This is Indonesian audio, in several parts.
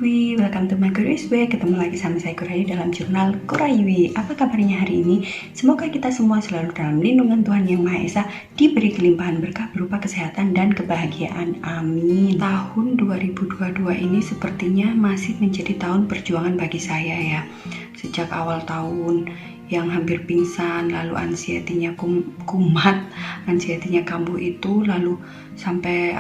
Kurayui, welcome to my Kurayui. Ketemu lagi sama saya Kurayui dalam jurnal Kurayui. Apa kabarnya hari ini? Semoga kita semua selalu dalam lindungan Tuhan Yang Maha Esa, diberi kelimpahan berkah berupa kesehatan dan kebahagiaan. Amin. Tahun 2022 ini sepertinya masih menjadi tahun perjuangan bagi saya ya. Sejak awal tahun yang hampir pingsan, lalu anxiety-nya kumat, anxiety-nya kambuh itu, lalu sampai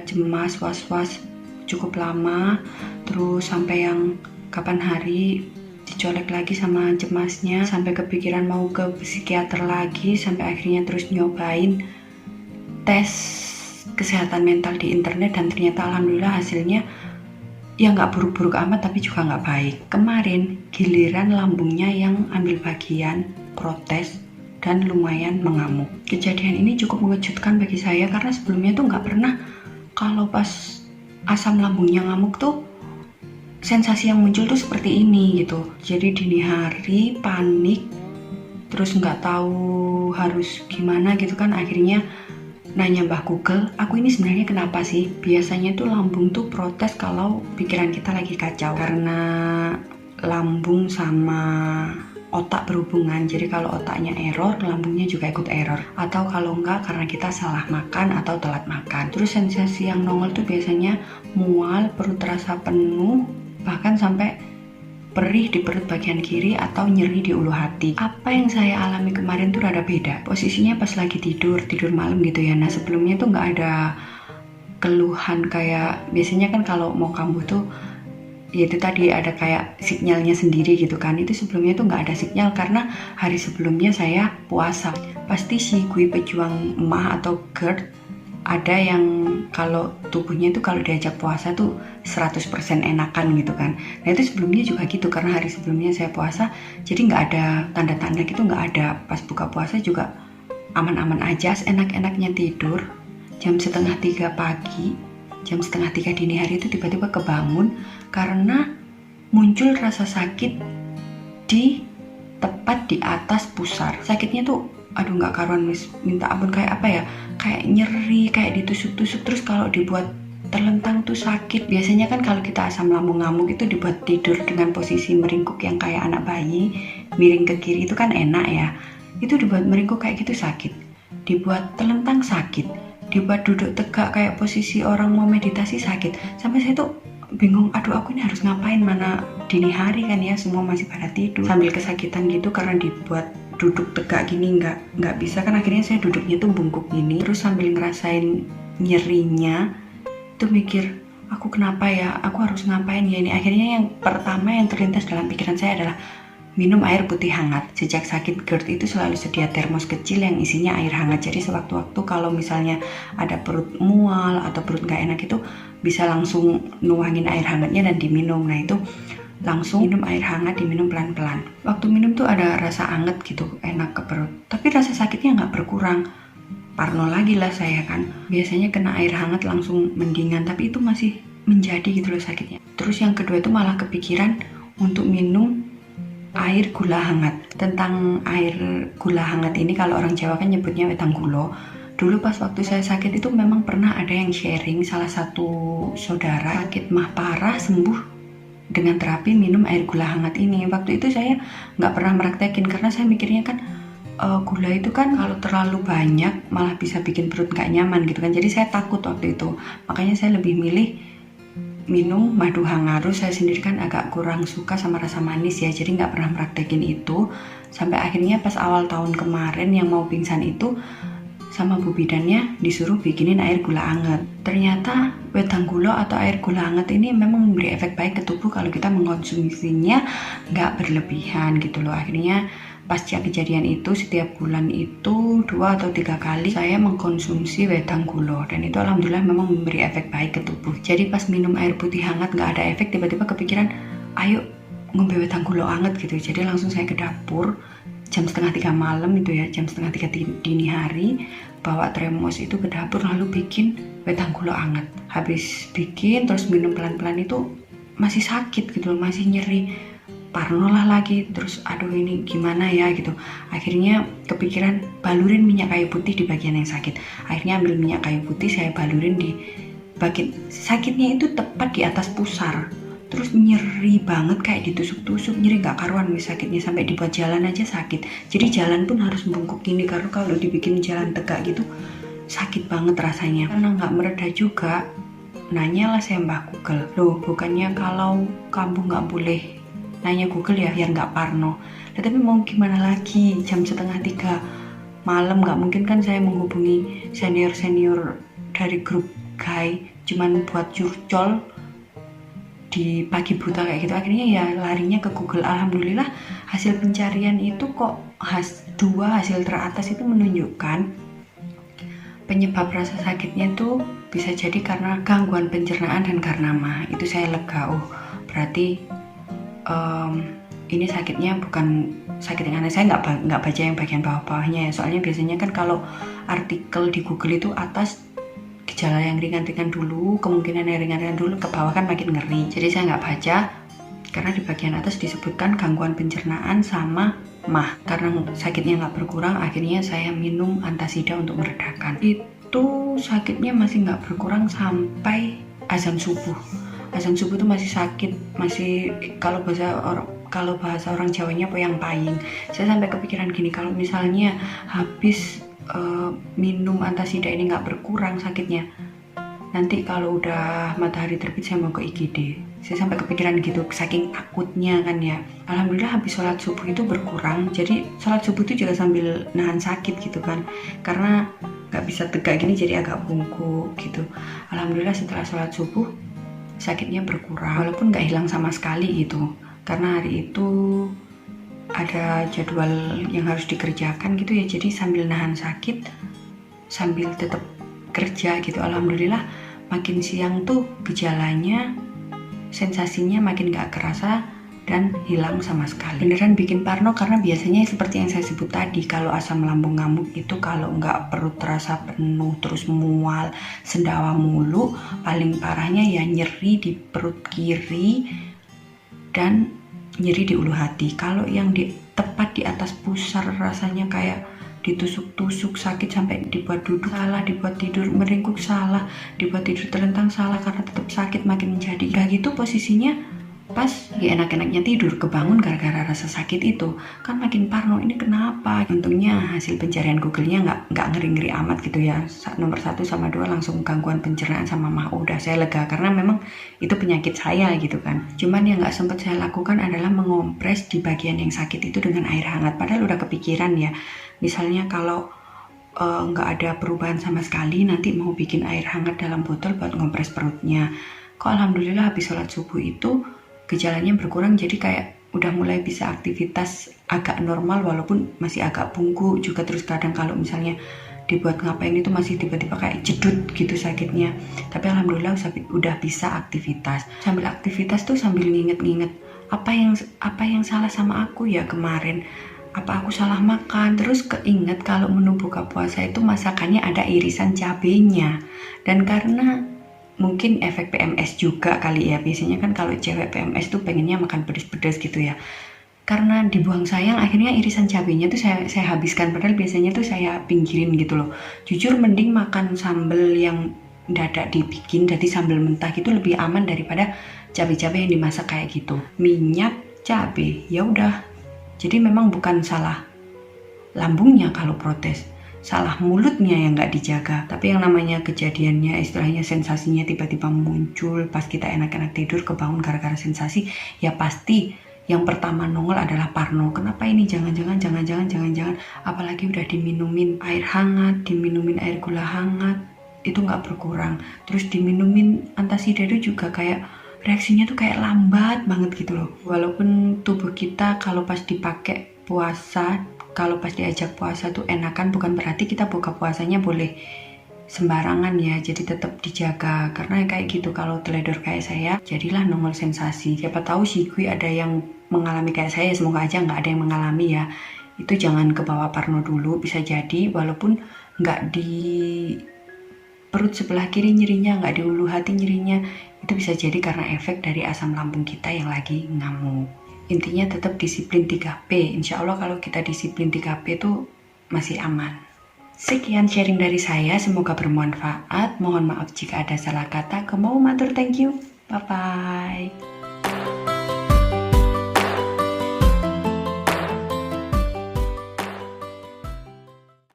cemas, was-was cukup lama, terus sampai yang kapan hari dicolek lagi sama cemasnya, sampai kepikiran mau ke psikiater lagi, sampai akhirnya terus nyobain tes kesehatan mental di internet, dan ternyata alhamdulillah hasilnya ya nggak buruk-buruk amat, tapi juga nggak baik. Kemarin giliran lambungnya yang ambil bagian, protes dan lumayan mengamuk. Kejadian ini cukup mengejutkan bagi saya karena sebelumnya tuh nggak pernah kalau pas asam lambungnya ngamuk tuh sensasi yang muncul tuh seperti ini gitu. Jadi dini hari panik, terus nggak tahu harus gimana gitu kan, akhirnya nanya Mbah Google, aku ini sebenarnya kenapa sih? Biasanya tuh lambung tuh protes kalau pikiran kita lagi kacau, karena lambung sama otak berhubungan. Jadi kalau otaknya error, lambungnya juga ikut error. Atau kalau enggak karena kita salah makan atau telat makan. Terus sensasi yang nongol tuh biasanya mual, perut terasa penuh, bahkan sampai perih di perut bagian kiri atau nyeri di ulu hati. Apa yang saya alami kemarin tuh rada beda. Posisinya pas lagi tidur malam gitu ya. Nah sebelumnya tuh nggak ada keluhan kayak biasanya kan kalau mau kambuh tuh ya itu tadi ada kayak sinyalnya sendiri gitu kan. Itu sebelumnya tuh nggak ada sinyal karena hari sebelumnya saya puasa. Pasti si kui pejuang emah atau GERD ada yang kalau tubuhnya itu kalau diajak puasa tuh 100% enakan gitu kan. Nah itu sebelumnya juga gitu, karena hari sebelumnya saya puasa jadi nggak ada tanda-tanda gitu, nggak ada. Pas buka puasa juga aman-aman aja, enak-enaknya tidur. Jam 2:30 pagi, jam 2:30 dini hari itu tiba-tiba kebangun karena muncul rasa sakit di tepat di atas pusar. Sakitnya tuh aduh nggak karuan, minta ampun, kayak apa ya, kayak nyeri, kayak ditusuk-tusuk, terus kalau dibuat terlentang tuh sakit. Biasanya kan kalau kita asam lambung ngamuk itu dibuat tidur dengan posisi meringkuk yang kayak anak bayi, miring ke kiri itu kan enak ya. Itu dibuat meringkuk kayak gitu sakit, dibuat terlentang sakit, dibuat duduk tegak kayak posisi orang mau meditasi sakit. Sampai saya tuh bingung, aduh aku ini harus ngapain, mana dini hari kan ya, semua masih pada tidur. Sambil kesakitan gitu karena dibuat duduk tegak gini nggak bisa kan, akhirnya saya duduknya tuh bungkuk gini, terus sambil ngerasain nyerinya tuh mikir, aku kenapa ya, aku harus ngapain ya ini. Akhirnya yang pertama yang terlintas dalam pikiran saya adalah minum air putih hangat. Sejak sakit GERD itu selalu sedia termos kecil yang isinya air hangat, jadi sewaktu-waktu kalau misalnya ada perut mual atau perut nggak enak itu bisa langsung nuangin air hangatnya dan diminum. Nah itu langsung minum air hangat, diminum pelan-pelan. Waktu minum tuh ada rasa anget gitu, enak ke perut, tapi rasa sakitnya nggak berkurang. Parno lagi lah saya kan, biasanya kena air hangat langsung mendingan, tapi itu masih menjadi gitu loh sakitnya. Terus yang kedua itu malah kepikiran untuk minum air gula hangat. Tentang air gula hangat ini kalau orang Jawa kan nyebutnya wetang gulo. Dulu pas waktu saya sakit itu memang pernah ada yang sharing, salah satu saudara sakit mah parah sembuh dengan terapi minum air gula hangat ini. Waktu itu saya nggak pernah meraktekin karena saya mikirnya kan gula itu kan kalau terlalu banyak malah bisa bikin perut nggak nyaman gitu kan. Jadi saya takut waktu itu, makanya saya lebih milih minum madu hangat. Terus saya sendiri kan agak kurang suka sama rasa manis ya, jadi nggak pernah meraktekin itu. Sampai akhirnya pas awal tahun kemarin yang mau pingsan itu sama bu bidannya disuruh bikinin air gula hangat. Ternyata wetang gulo atau air gula hangat ini memang memberi efek baik ke tubuh kalau kita mengkonsumsinya nggak berlebihan gitu loh. Akhirnya pasca kejadian itu setiap bulan itu 2 atau 3 kali saya mengkonsumsi wetang gulo, dan itu alhamdulillah memang memberi efek baik ke tubuh. Jadi pas minum air putih hangat nggak ada efek, tiba-tiba kepikiran ayo ngombe wetang gulo hangat gitu. Jadi langsung saya ke dapur jam 2:30 malam itu ya, jam 2:30 dini hari, bawa termos itu ke dapur lalu bikin wetang gulo hangat. Habis bikin terus minum pelan-pelan itu masih sakit gitu loh, masih nyeri. Parno lah lagi, terus aduh ini gimana ya gitu. Akhirnya kepikiran balurin minyak kayu putih di bagian yang sakit. Akhirnya ambil minyak kayu putih, saya balurin di bagian sakitnya itu tepat di atas pusar. terus nyeri banget kayak ditusuk-tusuk, nyeri gak karuan sakitnya, sampai dibuat jalan aja sakit. Jadi jalan pun harus bungkuk gini karena kalau dibikin jalan tegak gitu sakit banget rasanya. Karena gak mereda juga, nanyalah saya Mbah Google, loh bukannya kalau kamu gak boleh nanya Google ya biar gak parno. Tapi mau gimana lagi, jam 2:30 malam gak mungkin kan saya menghubungi senior-senior dari grup guy cuman buat curcol di pagi buta kayak gitu. Akhirnya ya larinya ke Google. Alhamdulillah hasil pencarian itu kok dua hasil teratas itu menunjukkan penyebab rasa sakitnya tuh bisa jadi karena gangguan pencernaan dan karena mah. Itu saya lega, oh berarti ini sakitnya bukan sakit yang aneh. Saya nggak baca yang bagian bawah-bawahnya ya, soalnya biasanya kan kalau artikel di Google itu atas gejala yang ringan-ringan dulu, kemungkinan yang ringan-ringan dulu, ke bawah kan makin ngeri. Jadi saya nggak baca karena di bagian atas disebutkan gangguan pencernaan sama mah. Karena sakitnya nggak berkurang, akhirnya saya minum antasida untuk meredakan. Itu sakitnya masih nggak berkurang sampai azan subuh. Azan subuh itu masih sakit, masih kalau bahasa orang Jawanya poyang-paying. Saya sampai kepikiran gini, kalau misalnya habis minum antasida ini nggak berkurang sakitnya, nanti kalau udah matahari terbit saya mau ke IGD. Saya sampai kepikiran gitu, saking takutnya kan ya. Alhamdulillah habis sholat subuh itu berkurang. Jadi sholat subuh itu juga sambil nahan sakit gitu kan, karena nggak bisa tegak gini jadi agak bungkuk gitu. Alhamdulillah setelah sholat subuh sakitnya berkurang, walaupun nggak hilang sama sekali gitu, karena hari itu ada jadwal yang harus dikerjakan gitu ya, jadi sambil nahan sakit sambil tetap kerja gitu. Alhamdulillah makin siang tuh gejalanya, sensasinya makin gak kerasa dan hilang sama sekali. Beneran bikin parno karena biasanya seperti yang saya sebut tadi, kalau asam lambung ngamuk itu kalau nggak perut terasa penuh terus mual, sendawa mulu, paling parahnya ya nyeri di perut kiri dan nyeri di ulu hati. Kalau yang tepat di atas pusar rasanya kayak ditusuk-tusuk, sakit sampai dibuat duduk salah, dibuat tidur meringkuk salah, dibuat tidur terlentang salah, karena tetap sakit makin menjadi. Gak gitu posisinya pas ya enak-enaknya tidur, kebangun gara-gara rasa sakit itu kan makin parno. Ini kenapa? Untungnya hasil pencarian Google-nya nggak ngeri-ngeri amat gitu ya. Nomor 1 sama 2 langsung gangguan pencernaan sama mah. Udah saya lega karena memang itu penyakit saya gitu kan. Cuman yang nggak sempat saya lakukan adalah mengompres di bagian yang sakit itu dengan air hangat. Padahal udah kepikiran ya, misalnya kalau nggak ada perubahan sama sekali, nanti mau bikin air hangat dalam botol buat ngompres perutnya. Kok alhamdulillah habis sholat subuh itu gejalanya berkurang, jadi kayak udah mulai bisa aktivitas agak normal, walaupun masih agak bungkuk juga. Terus kadang kalau misalnya dibuat ngapain itu masih tiba-tiba kayak jedut gitu sakitnya. Tapi alhamdulillah udah bisa aktivitas. Sambil aktivitas tuh sambil nginget-nginget apa yang salah sama aku ya kemarin. Apa aku salah makan? Terus keinget kalau menu buka puasa itu masakannya ada irisan cabenya. Dan karena mungkin efek PMS juga kali ya, biasanya kan kalau cewek PMS tuh pengennya makan pedas-pedas gitu ya. Karena dibuang sayang, akhirnya irisan cabenya tuh saya habiskan, padahal biasanya tuh saya pinggirin gitu loh. Jujur mending makan sambal yang dadak dibikin, jadi sambal mentah gitu lebih aman daripada cabai-cabai yang dimasak kayak gitu. Minyak, cabai, ya udah. Jadi memang bukan salah lambungnya kalau protes, salah mulutnya yang nggak dijaga. Tapi yang namanya kejadiannya, istilahnya sensasinya tiba-tiba muncul pas kita enak-enak tidur, kebangun gara-gara sensasi, ya pasti yang pertama nongol adalah parno. Kenapa ini? Jangan-jangan apalagi udah diminumin air hangat, diminumin air gula hangat, itu nggak berkurang. Terus diminumin antasida itu juga kayak reaksinya tuh kayak lambat banget gitu loh. Walaupun tubuh kita kalau pas dipakai puasa, kalau pas diajak puasa tuh enakan, bukan berarti kita buka puasanya boleh sembarangan ya. Jadi tetap dijaga, karena kayak gitu kalau teledor kayak saya jadilah nongol sensasi. Siapa tahu sih gue ada yang mengalami kayak saya, semoga aja nggak ada yang mengalami ya. Itu jangan kebawa parno dulu, bisa jadi walaupun nggak di perut sebelah kiri nyerinya, nggak di ulu hati nyerinya, itu bisa jadi karena efek dari asam lambung kita yang lagi ngamuk. Intinya tetap disiplin 3P. Insya Allah kalau kita disiplin 3P itu masih aman. Sekian sharing dari saya, semoga bermanfaat. Mohon maaf jika ada salah kata. Kemau matur thank you. Bye-bye.